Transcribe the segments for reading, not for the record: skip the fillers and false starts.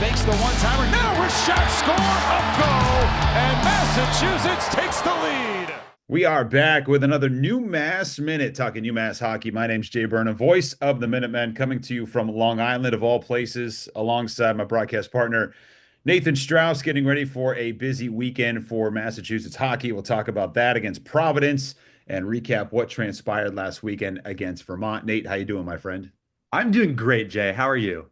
makes the one-timer. Now a shot, score, a goal, and Massachusetts takes the lead. We are back with another NewMass Minute, talking NewMass hockey. My name's Jay Burnham, voice of the Minutemen, coming to you from Long Island, of all places, alongside my broadcast partner, Nathan Strauss, getting ready for a busy weekend for Massachusetts hockey. We'll talk about that against Providence and recap what transpired last weekend against Vermont. Nate, how you doing, my friend? I'm doing great, Jay. How are you?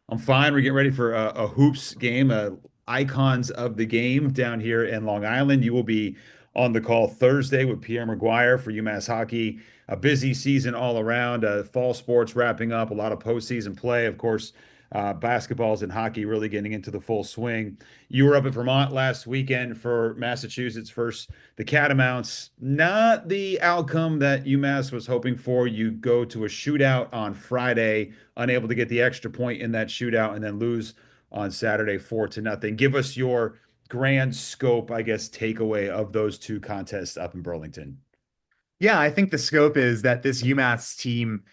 I'm fine. We're getting ready for a hoops game, icons of the game down here in Long Island. You will be on the call Thursday with Pierre Maguire for UMass hockey. A busy season all around. Fall sports wrapping up. A lot of postseason play, of course. Basketballs and hockey really getting into the full swing. You were up at Vermont last weekend for Massachusetts versus the Catamounts. Not the outcome that UMass was hoping for. You go to a shootout on Friday, unable to get the extra point in that shootout, and then lose on Saturday 4-0. Give us your grand scope, I guess, takeaway of those two contests up in Burlington. Yeah, I think the scope is that this UMass team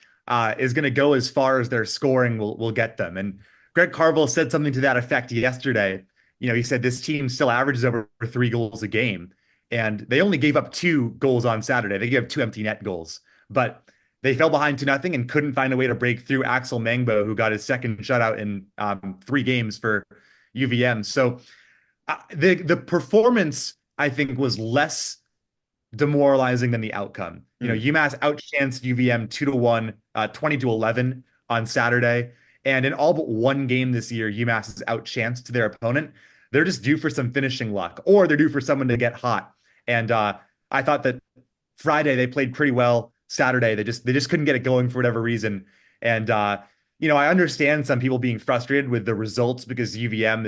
is going to go as far as their scoring will get them. And Greg Carville said something to that effect yesterday. You know, he said this team still averages over 3 goals a game, and they only gave up 2 goals on Saturday. They gave up 2 empty net goals, but they fell behind 2-0 and couldn't find a way to break through Axel Mangbo, who got his second shutout in 3 games for UVM. So the performance, I think, was less demoralizing than the outcome. You know, UMass outchanced UVM 2-1, 20-11 on Saturday. And in all but one game this year, UMass is outchanced to their opponent. They're just due for some finishing luck, or they're due for someone to get hot. And I thought that Friday they played pretty well. Saturday they just couldn't get it going for whatever reason. And you know, I understand some people being frustrated with the results because UVM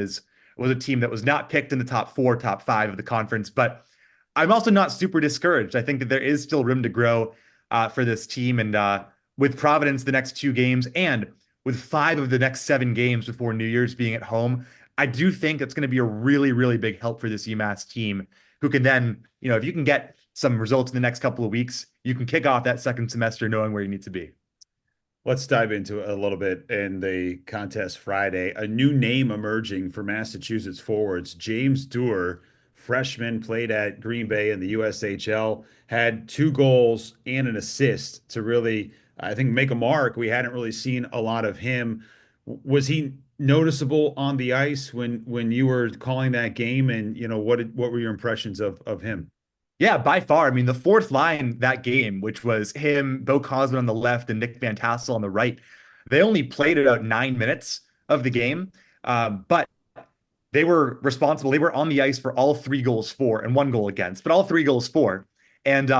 was a team that was not picked in the top 4, top 5 of the conference, but I'm also not super discouraged. I think that there is still room to grow for this team. And with Providence, the next 2 games, and with 5 of the next 7 games before New Year's being at home, I do think it's going to be a really, really big help for this UMass team, who can then, you know, if you can get some results in the next couple of weeks, you can kick off that second semester knowing where you need to be. Let's dive into it a little bit in the contest Friday. A new name emerging for Massachusetts forwards. James Dewar, freshman, played at Green Bay in the USHL, had 2 goals and an assist to really, I think, make a mark. We hadn't really seen a lot of him. Was he noticeable on the ice when you were calling that game? And, you know, what were your impressions of him? Yeah, by far. I mean, the fourth line that game, which was him, Bo Cosman on the left, and Nick Van Tassel on the right, they only played about 9 minutes of the game, but they were responsible. They were on the ice for all 3 goals for and 1 goal against, but all 3 goals for. And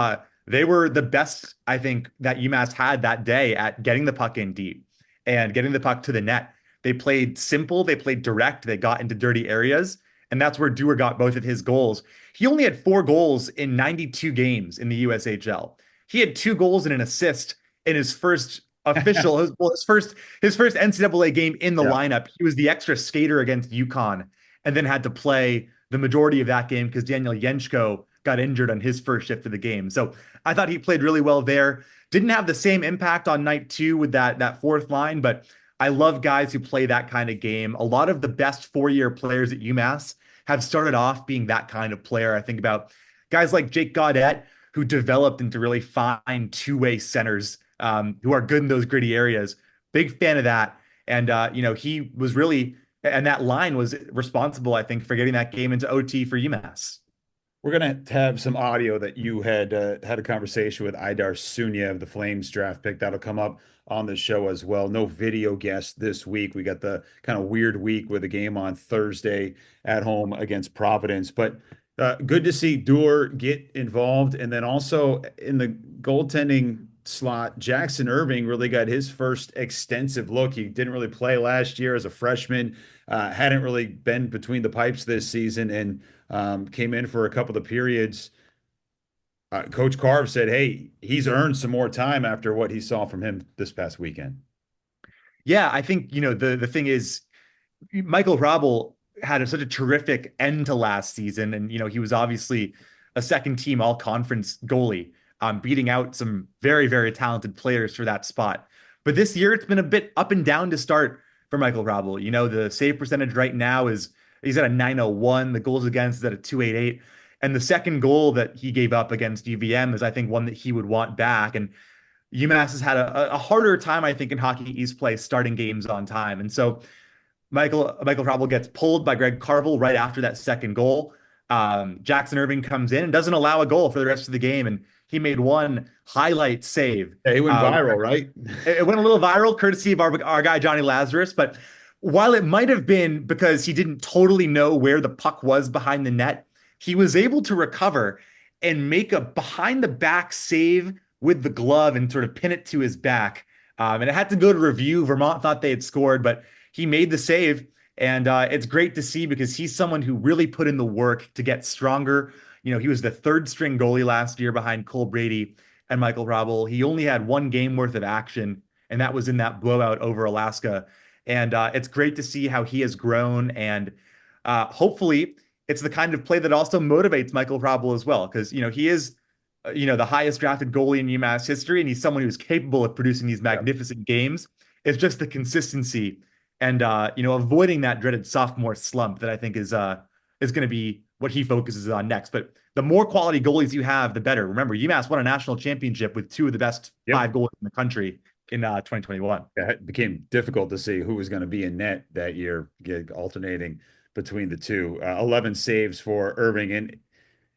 they were the best, I think, that UMass had that day at getting the puck in deep and getting the puck to the net. They played simple. They played direct. They got into dirty areas. And that's where Dewar got both of his goals. He only had 4 goals in 92 games in the USHL. He had 2 goals and an assist in his first official, his first NCAA game in the lineup. He was the extra skater against UConn, and then had to play the majority of that game because Daniel Yenchko got injured on his first shift of the game. So I thought he played really well there. Didn't have the same impact on night 2 with that fourth line, but I love guys who play that kind of game. A lot of the best 4-year players at UMass have started off being that kind of player. I think about guys like Jake Gaudette, who developed into really fine 2-way centers who are good in those gritty areas. Big fan of that. And, you know, he was really, and that line was responsible, I think, for getting that game into OT for UMass. We're going to have some audio that you had had a conversation with Aydar Suniev, the Flames draft pick. That'll come up on the show as well. No video guest this week. We got the kind of weird week with a game on Thursday at home against Providence. But good to see Dewar get involved. And then also in the goaltending slot, Jackson Irving really got his first extensive look. He didn't really play last year as a freshman, hadn't really been between the pipes this season, and came in for a couple of periods. Coach Carve said, hey, he's earned some more time after what he saw from him this past weekend. Yeah, I think, you know, the thing is, Michael Hrabal had such a terrific end to last season. And, you know, he was obviously a second team all conference goalie, beating out some very, very talented players for that spot. But this year, it's been a bit up and down to start for Michael Rabel. The save percentage right now is he's at a 901. The goals against is at a 288. And the second goal that he gave up against UVM is, I think, one that he would want back. And UMass has had a harder time, I think, in Hockey East play starting games on time. And so Michael Rabel gets pulled by Greg Carvel right after that second goal. Jackson Irving comes in and doesn't allow a goal for the rest of the game. And he made one highlight save. Yeah, he went viral, right? It went a little viral, courtesy of our guy, Johnny Lazarus. But while it might have been because he didn't totally know where the puck was behind the net, he was able to recover and make a behind the back save with the glove and sort of pin it to his back. And it had to go to review. Vermont thought they had scored, but he made the save. And it's great to see because he's someone who really put in the work to get stronger. He was the third string goalie last year behind Cole Brady and Michael Rabel. He only had one game worth of action, and that was in that blowout over Alaska. And it's great to see how he has grown. And hopefully it's the kind of play that also motivates Michael Rabel as well, because, he is, the highest drafted goalie in UMass history, and he's someone who's capable of producing these magnificent games. It's just the consistency and, avoiding that dreaded sophomore slump that I think is going to be what he focuses on next. But the more quality goalies you have, the better. Remember, UMass won a national championship with two of the best five goalies in the country in 2021. It became difficult to see who was going to be in net that year, alternating between the two. 11 saves for Irving, and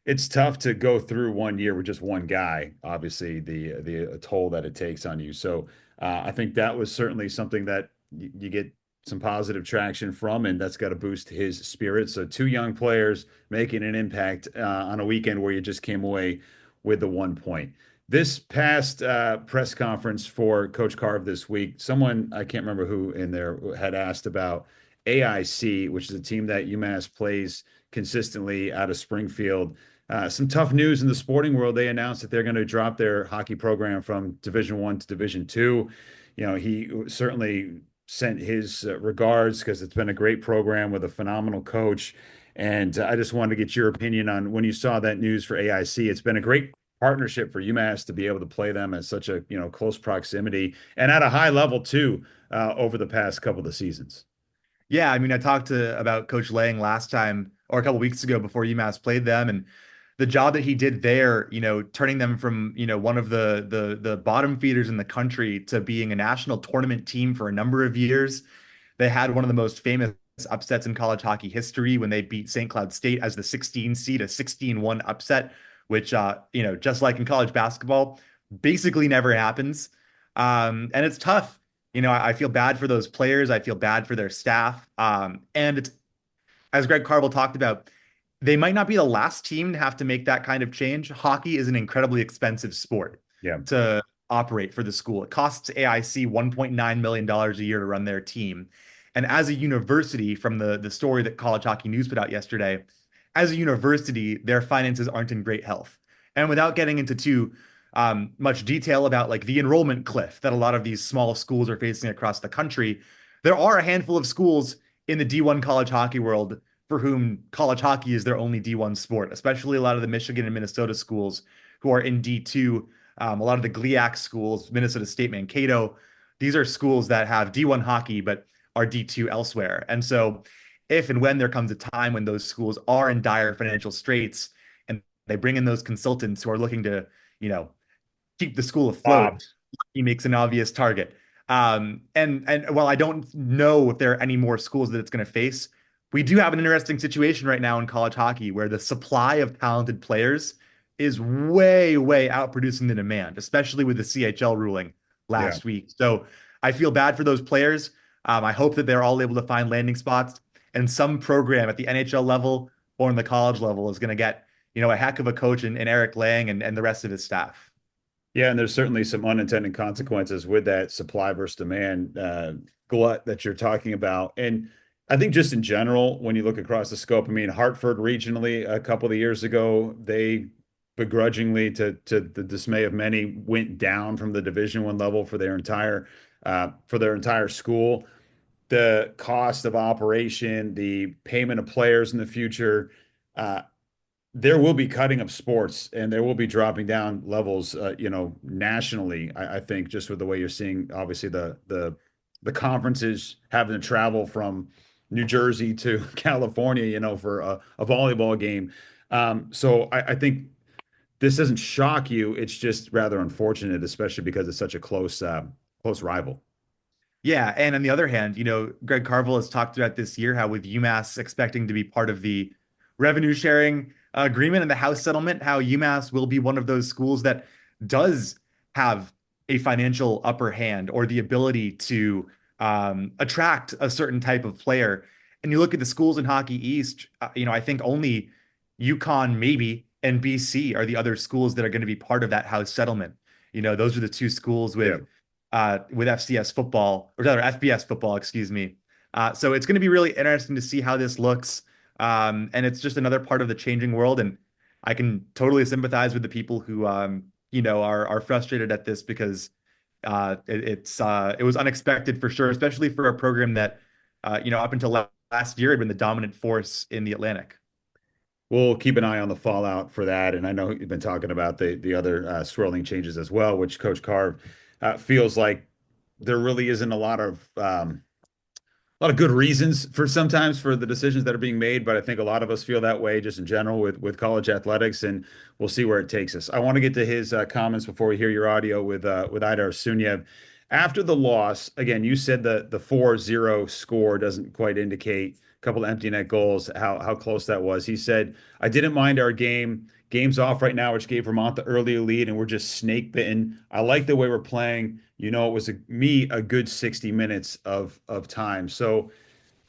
it's tough to go through one year with just one guy. Obviously, the toll that it takes on you. So I think that was certainly something that you get some positive traction from, and that's got to boost his spirits. So two young players making an impact on a weekend where you just came away with the 1 point. This past press conference for Coach Carve this week, someone, I can't remember who in there, had asked about AIC, which is a team that UMass plays consistently out of Springfield. Some tough news in the sporting world. They announced that they're going to drop their hockey program from Division I to Division II. He certainly sent his regards because it's been a great program with a phenomenal coach. And I just wanted to get your opinion on when you saw that news for AIC. It's been a great partnership for UMass to be able to play them at such a close proximity and at a high level too over the past couple of seasons. Yeah, I mean, I talked about Coach Lang last time or a couple weeks ago before UMass played them, and the job that he did there, turning them from, one of the bottom feeders in the country to being a national tournament team for a number of years. They had one of the most famous upsets in college hockey history when they beat St. Cloud State as the 16 seed, a 16-1 upset, which, just like in college basketball, basically never happens. And it's tough. I feel bad for those players. I feel bad for their staff. And it's, as Greg Carvel talked about, they might not be the last team to have to make that kind of change. Hockey is an incredibly expensive sport to operate for the school. It costs AIC $1.9 million a year to run their team. And as a university, from the story that College Hockey News put out yesterday, as a university, their finances aren't in great health. And without getting into too much detail about like the enrollment cliff that a lot of these small schools are facing across the country, there are a handful of schools in the D1 college hockey world for whom college hockey is their only D1 sport, especially a lot of the Michigan and Minnesota schools who are in D2. A lot of the GLIAC schools, Minnesota State, Mankato, these are schools that have D1 hockey but are D2 elsewhere. And so if and when there comes a time when those schools are in dire financial straits and they bring in those consultants who are looking to, keep the school afloat, he makes an obvious target. And while I don't know if there are any more schools that it's going to face, we do have an interesting situation right now in college hockey where the supply of talented players is way, way outproducing the demand, especially with the CHL ruling last week. So I feel bad for those players. I hope that they're all able to find landing spots, and some program at the NHL level or in the college level is going to get, a heck of a coach in Eric Lang and the rest of his staff. Yeah, and there's certainly some unintended consequences with that supply versus demand glut that you're talking about. And I think just in general, when you look across the scope, I mean, Hartford regionally a couple of years ago, they begrudgingly, to the dismay of many, went down from the Division I level for their entire school. The cost of operation, the payment of players in the future, there will be cutting of sports, and there will be dropping down levels, nationally. I think just with the way you're seeing, obviously the the conferences having to travel from New Jersey to California, for a volleyball game. So I think this doesn't shock you. It's just rather unfortunate, especially because it's such a close rival. Yeah, and on the other hand, Greg Carvel has talked about this year how with UMass expecting to be part of the revenue sharing agreement and the House settlement, how UMass will be one of those schools that does have a financial upper hand or the ability to attract a certain type of player. And you look at the schools in Hockey East, I think only UConn maybe and BC are the other schools that are going to be part of that House settlement. Those are the two schools Yeah. with FCS football, or rather FBS football, excuse me. So it's going to be really interesting to see how this looks. And it's just another part of the changing world. And I can totally sympathize with the people who, are frustrated at this because it was unexpected for sure, especially for a program that, up until last year had been the dominant force in the Atlantic. We'll keep an eye on the fallout for that. And I know you've been talking about the other swirling changes as well, which Coach Carve feels like there really isn't a lot of good reasons for sometimes for the decisions that are being made, but I think a lot of us feel that way just in general with college athletics, and we'll see where it takes us. I want to get to his comments before we hear your audio with Aydar Suniev. After the loss, again, you said the 4-0 score doesn't quite indicate a couple of empty net goals, how close that was. He said, I didn't mind our game. Game's off right now, which gave Vermont the early lead, and we're just snake bitten. I like the way we're playing. It was a good 60 minutes of time. So,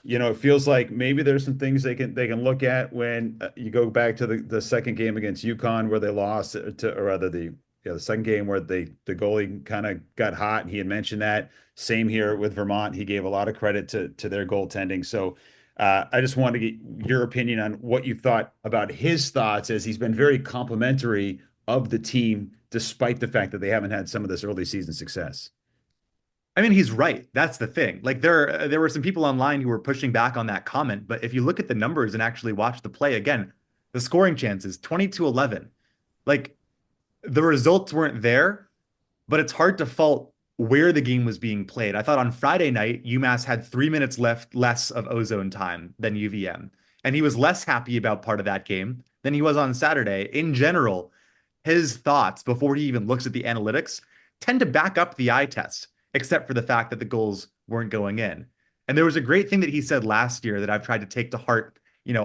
it feels like maybe there's some things they can look at when you go back to the second game against UConn where they lost or rather the second game where the goalie kind of got hot, and he had mentioned that. Same here with Vermont. He gave a lot of credit to their goaltending. So I just wanted to get your opinion on what you thought about his thoughts, as he's been very complimentary of the team, despite the fact that they haven't had some of this early season success. I mean, he's right. That's the thing. Like there were some people online who were pushing back on that comment, but if you look at the numbers and actually watch the play again, the scoring chances 20-11. Like the results weren't there, but it's hard to fault where the game was being played. I thought on Friday night, UMass had 3 minutes left less of ozone time than UVM, and he was less happy about part of that game than he was on Saturday. In general, his thoughts before he even looks at the analytics tend to back up the eye test, except for the fact that the goals weren't going in. And there was a great thing that he said last year that I've tried to take to heart,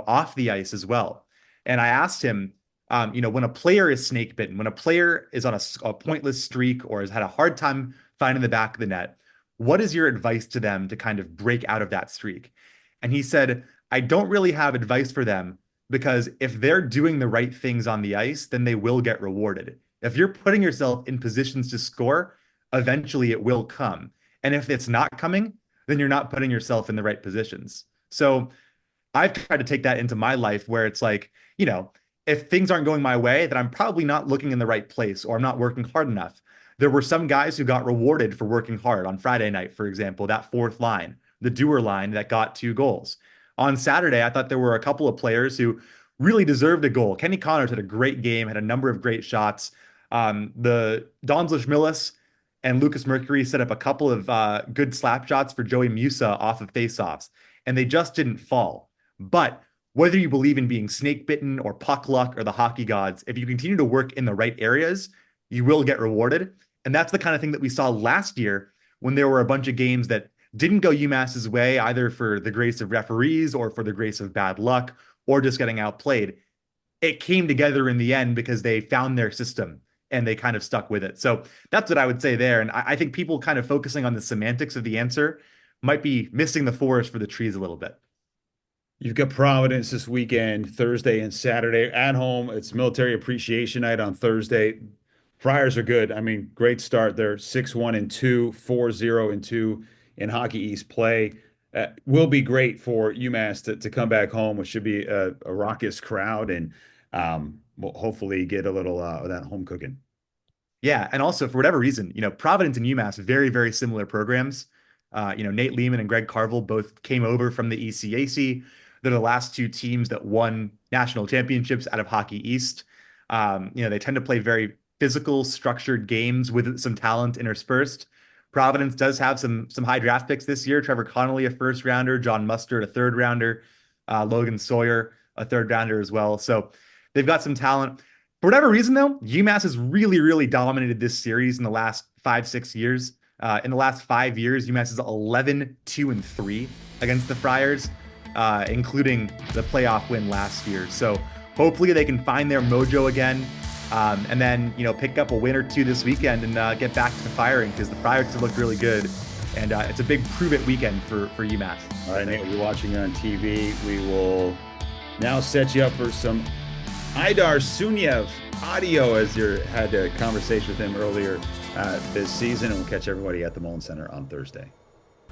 off the ice as well. And I asked him, when a player is snake bitten, when a player is on a pointless streak or has had a hard time finding the back of the net, what is your advice to them to kind of break out of that streak? And he said, I don't really have advice for them because if they're doing the right things on the ice, then they will get rewarded. If you're putting yourself in positions to score, eventually it will come. And if it's not coming, then you're not putting yourself in the right positions. So I've tried to take that into my life where it's like, if things aren't going my way, then I'm probably not looking in the right place or I'm not working hard enough. There were some guys who got rewarded for working hard on Friday night, for example, that fourth line, the Dewar line that got 2 goals. On Saturday, I thought there were a couple of players who really deserved a goal. Kenny Connors had a great game, had a number of great shots. The Donzlish Millis and Lucas Mercury set up a couple of good slap shots for Joey Musa off of faceoffs, and they just didn't fall. But whether you believe in being snake bitten or puck luck or the hockey gods, if you continue to work in the right areas, you will get rewarded. And that's the kind of thing that we saw last year when there were a bunch of games that didn't go UMass's way, either for the grace of referees or for the grace of bad luck or just getting outplayed. It came together in the end because they found their system and they kind of stuck with it. So that's what I would say there. And I think people kind of focusing on the semantics of the answer might be missing the forest for the trees a little bit. You've got Providence this weekend, Thursday and Saturday at home. It's Military Appreciation Night on Thursday. Friars are good. I mean, great start. They're 6-1-2, 4-0-2 in Hockey East play. Will be great for UMass to come back home, which should be a raucous crowd, and we'll hopefully get a little of that home cooking. Yeah, and also for whatever reason, Providence and UMass, very, very similar programs. Nate Lehman and Greg Carvel both came over from the ECAC. They're the last two teams that won national championships out of Hockey East. They tend to play very physical, structured games with some talent interspersed. Providence does have some high draft picks this year. Trevor Connolly, a first rounder, John Mustard, a third rounder, Logan Sawyer, a third rounder as well. So they've got some talent. For whatever reason, though, UMass has really dominated this series in the last 5-6 years. In the last 5 years, UMass is 11-2-3 against the Friars, including the playoff win last year. So hopefully they can find their mojo again, and then pick up a win or two this weekend and get back to the firing, because the Friars have looked really good, and it's a big prove-it weekend for UMass. All right, Nate, you're watching on TV. We will now set you up for some Aydar Suniev audio, as you had a conversation with him earlier this season, and we'll catch everybody at the Mullen Center on Thursday.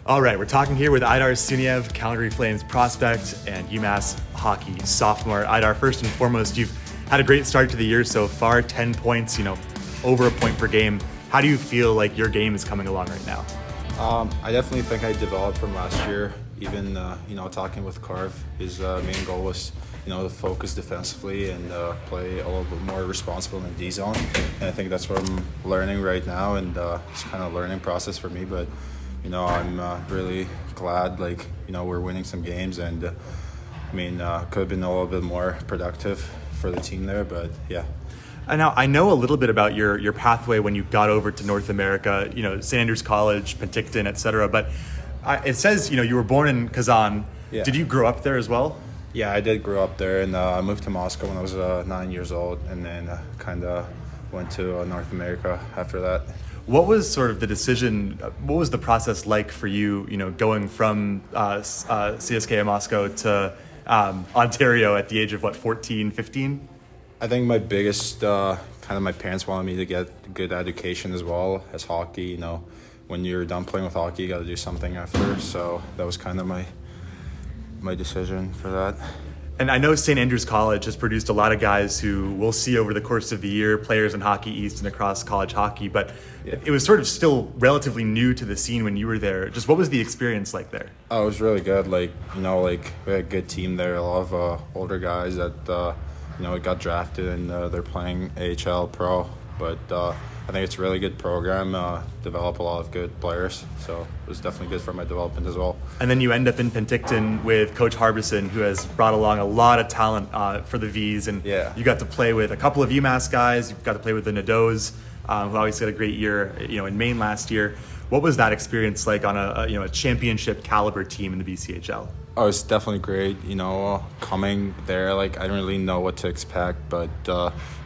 All right, we're talking here with Aydar Suniev, Calgary Flames prospect and UMass hockey sophomore. Aydar, first and foremost, you've had a great start to the year so far, 10 points, over a point per game. How do you feel like your game is coming along right now? I definitely think I developed from last year. Even, talking with Carv, his main goal was, to focus defensively and play a little bit more responsible in the D zone. And I think that's what I'm learning right now, and it's kind of a learning process for me. But, I'm really glad, we're winning some games, and could have been a little bit more productive for the team there, but yeah. Now, I know a little bit about your pathway when you got over to North America, St. Andrews College, Penticton, et cetera. But it says, you were born in Kazan. Yeah. Did you grow up there as well? Yeah, I did grow up there, and I moved to Moscow when I was 9 years old, and then kind of went to North America after that. What was sort of the decision, what was the process like for you, going from CSKA Moscow to Ontario at the age of, 14, 15? I think my biggest, my parents wanted me to get good education as well as hockey. When you're done playing with hockey, you got to do something after. So that was kind of my decision for that. And I know St. Andrews College has produced a lot of guys who we'll see over the course of the year, players in Hockey East and across college hockey, but it was sort of still relatively new to the scene when you were there. Just what was the experience like there? Oh, it was really good. We had a good team there, a lot of older guys that, got drafted, and they're playing AHL Pro, but I think it's a really good program, develop a lot of good players, so it was definitely good for my development as well. And then you end up in Penticton with Coach Harbison, who has brought along a lot of talent for the Vs, and you got to play with a couple of UMass guys, you got to play with the Nadeaus, who obviously had a great year in Maine last year. What was that experience like on a championship caliber team in the BCHL? Oh, it's definitely great. Coming there, I didn't really know what to expect, but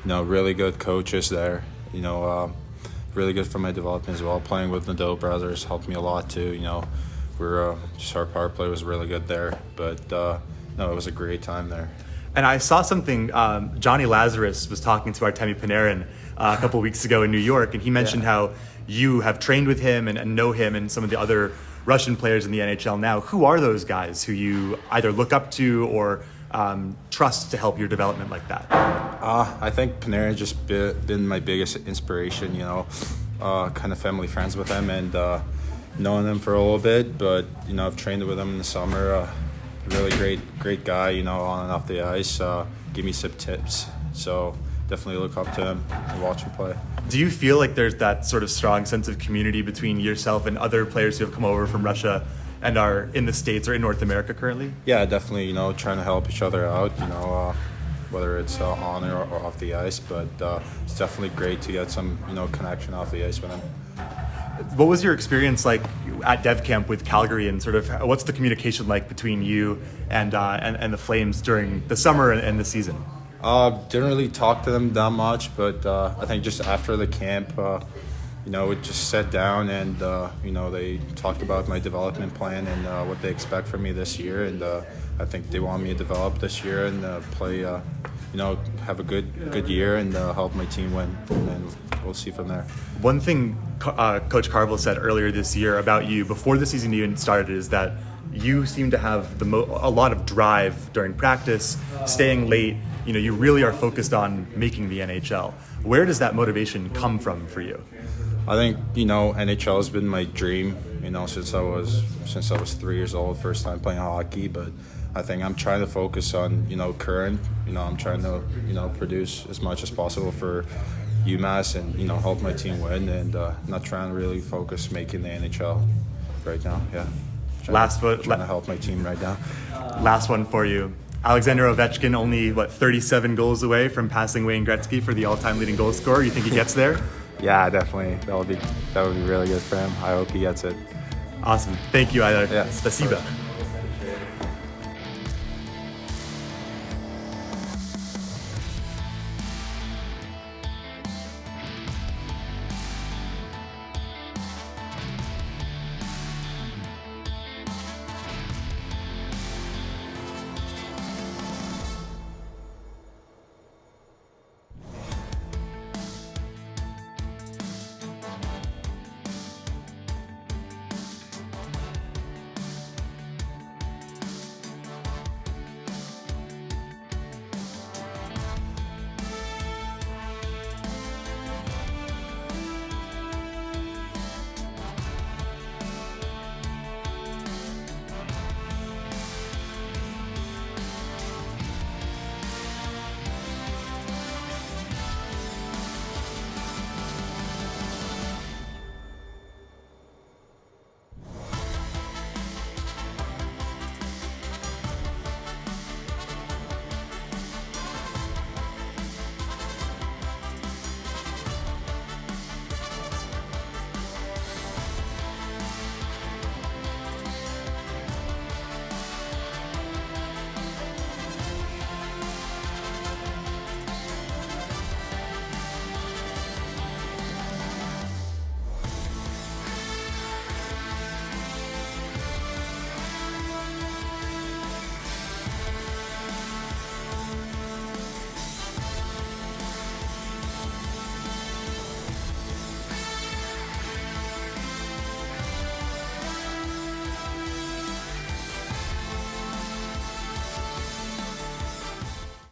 really good coaches there. Really good for my development as well. Playing with the Nadeau brothers helped me a lot too. We're just our power play was really good there, but it was a great time there. And I saw something. Johnny Lazarus was talking to Artemi Panarin a couple of weeks ago in New York, and he mentioned how you have trained with him and know him and some of the other Russian players in the NHL now. Who are those guys who you either look up to or trust to help your development like that? I think Panarin just been my biggest inspiration, kind of family friends with him and knowing him for a little bit, but, I've trained with him in the summer. Really great guy, on and off the ice, give me some tips. So definitely look up to him and watch him play. Do you feel like there's that sort of strong sense of community between yourself and other players who have come over from Russia and are in the States or in North America currently? Yeah, definitely, trying to help each other out, whether it's on or off the ice, but it's definitely great to get some, connection off the ice with him. What was your experience like at Dev Camp with Calgary, and sort of what's the communication like between you and the Flames during the summer and the season? Didn't really talk to them that much, but I think just after the camp, we just sat down and, they talked about my development plan and what they expect from me this year. And I think they want me to develop this year and play, have a good year and help my team win. And then we'll see from there. One thing Coach Carvel said earlier this year about you before the season even started is that you seem to have a lot of drive during practice, staying late. You really are focused on making the NHL. Where does that motivation come from for you? I think, NHL has been my dream, since I was 3 years old, first time playing hockey. But I think I'm trying to focus on, current. I'm trying to, produce as much as possible for UMass and help my team win, and not trying to really focus making the NHL right now. Yeah. Trying to help my team right now. Last one for you. Alexander Ovechkin only 37 goals away from passing Wayne Gretzky for the all-time leading goal scorer. You think he gets there? Yeah, definitely. That would be really good for him. I hope he gets it. Awesome. Thank you, Aydar. Yeah. Spasiba.